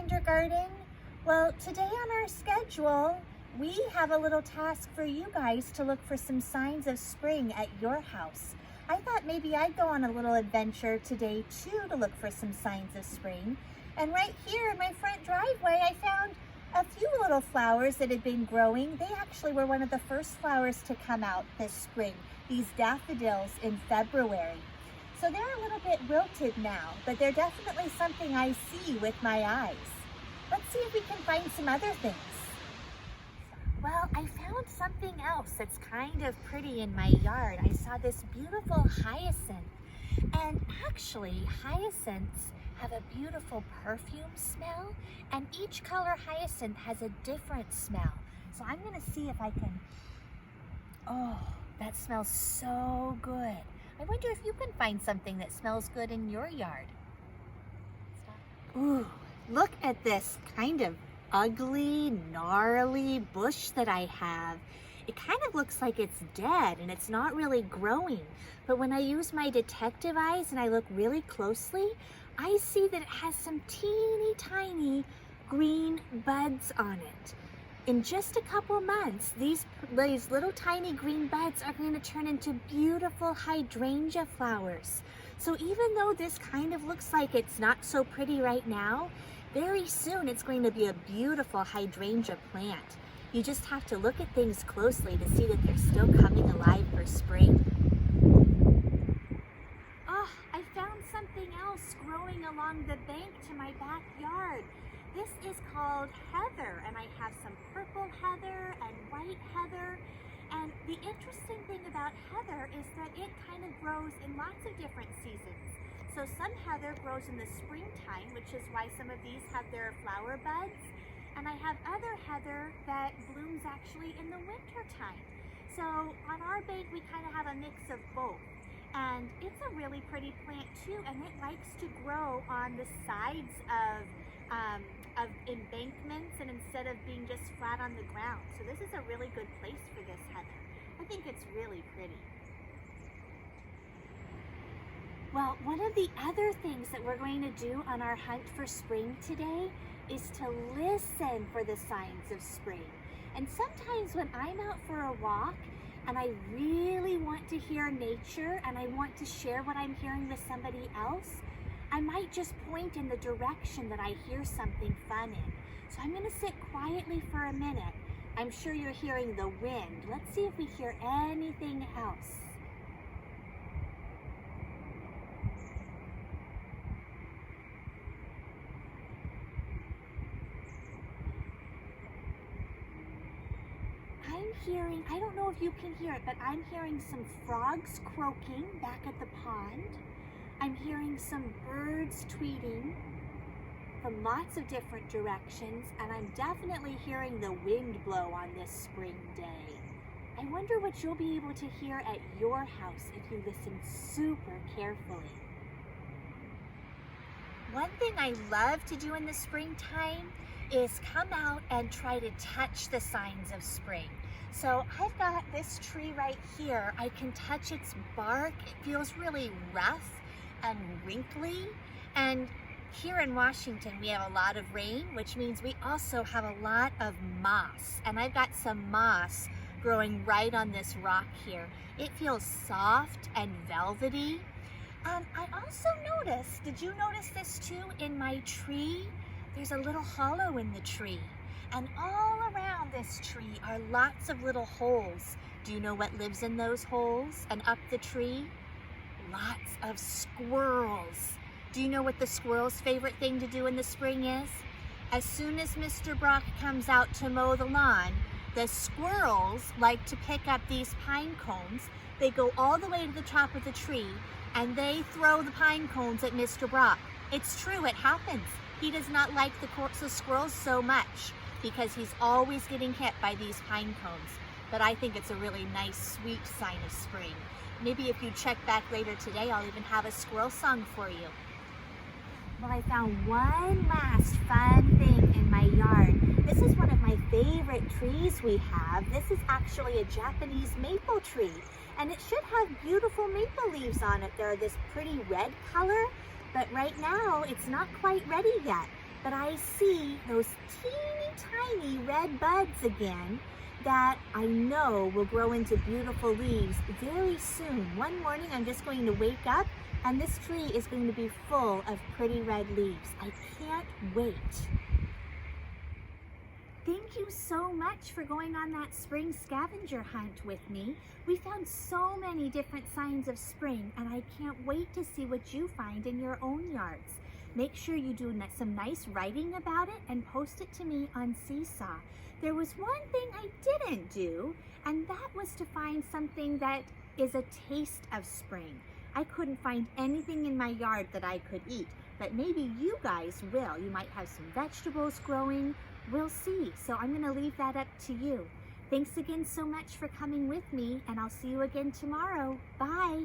kindergarten. Well, today on our schedule, we have a little task for you guys to look for some signs of spring at your house. I thought maybe I'd go on a little adventure today too to look for some signs of spring. And right here in my front driveway, I found a few little flowers that had been growing. They actually were one of the first flowers to come out this spring, these daffodils in February. So they're a little bit wilted now, but they're definitely something I see with my eyes. Let's see if we can find some other things. Well, I found something else that's kind of pretty in my yard. I saw this beautiful hyacinth. And actually, hyacinths have a beautiful perfume smell, and each color hyacinth has a different smell. So I'm gonna see if I can, oh, that smells so good. I wonder if you can find something that smells good in your yard. Ooh, look at this kind of ugly, gnarly bush that I have. It kind of looks like it's dead and it's not really growing. But when I use my detective eyes and I look really closely, I see that it has some teeny tiny green buds on it. In just a couple months, these little tiny green buds are going to turn into beautiful hydrangea flowers. So even though this kind of looks like it's not so pretty right now, very soon it's going to be a beautiful hydrangea plant. You just have to look at things closely to see that they're still coming alive for spring. Oh, I found something else growing along the bank to my backyard. This is called heather, and I have some purple heather and white heather. And the interesting thing about heather is that it kind of grows in lots of different seasons. So some heather grows in the springtime, which is why some of these have their flower buds. And I have other heather that blooms actually in the winter time. So on our bank, we kind of have a mix of both. And it's a really pretty plant too, and it likes to grow on the sides of embankments and instead of being just flat on the ground. So this is a really good place for this heather. I think it's really pretty. Well, one of the other things that we're going to do on our hunt for spring today is to listen for the signs of spring. And sometimes when I'm out for a walk and I really want to hear nature and I want to share what I'm hearing with somebody else, I might just point in the direction that I hear something fun in. So I'm gonna sit quietly for a minute. I'm sure you're hearing the wind. Let's see if we hear anything else. I'm hearing, I don't know if you can hear it, but I'm hearing some frogs croaking back at the pond. I'm hearing some birds tweeting from lots of different directions, and I'm definitely hearing the wind blow on this spring day. I wonder what you'll be able to hear at your house if you listen super carefully. One thing I love to do in the springtime is come out and try to touch the signs of spring. So I've got this tree right here. I can touch its bark. It feels really rough and wrinkly. And here in Washington, we have a lot of rain, which means we also have a lot of moss. And I've got some moss growing right on this rock here. It feels soft and velvety. I also noticed, did you notice this too, in my tree? There's a little hollow in the tree. And all around this tree are lots of little holes. Do you know what lives in those holes and up the tree? Lots of squirrels. Do you know what the squirrel's favorite thing to do in the spring is? As soon as Mr. Brock comes out to mow the lawn, the squirrels like to pick up these pine cones. They go all the way to the top of the tree and they throw the pine cones at Mr. Brock. It's true, it happens. He does not like the squirrels so much because he's always getting hit by these pine cones. But I think it's a really nice, sweet sign of spring. Maybe if you check back later today, I'll even have a squirrel song for you. Well, I found one last fun thing in my yard. This is one of my favorite trees we have. This is actually a Japanese maple tree, and it should have beautiful maple leaves on it. They're this pretty red color, but right now it's not quite ready yet. but I see those teeny tiny red buds again that I know will grow into beautiful leaves very soon. One morning I'm just going to wake up and this tree is going to be full of pretty red leaves. I can't wait. Thank you so much for going on that spring scavenger hunt with me. We found so many different signs of spring, and I can't wait to see what you find in your own yards. Make sure you do some nice writing about it and post it to me on Seesaw. There was one thing I didn't do, and that was to find something that is a taste of spring. I couldn't find anything in my yard that I could eat, but maybe you guys will. You might have some vegetables growing. We'll see. So I'm going to leave that up to you. Thanks again so much for coming with me, and I'll see you again tomorrow. Bye.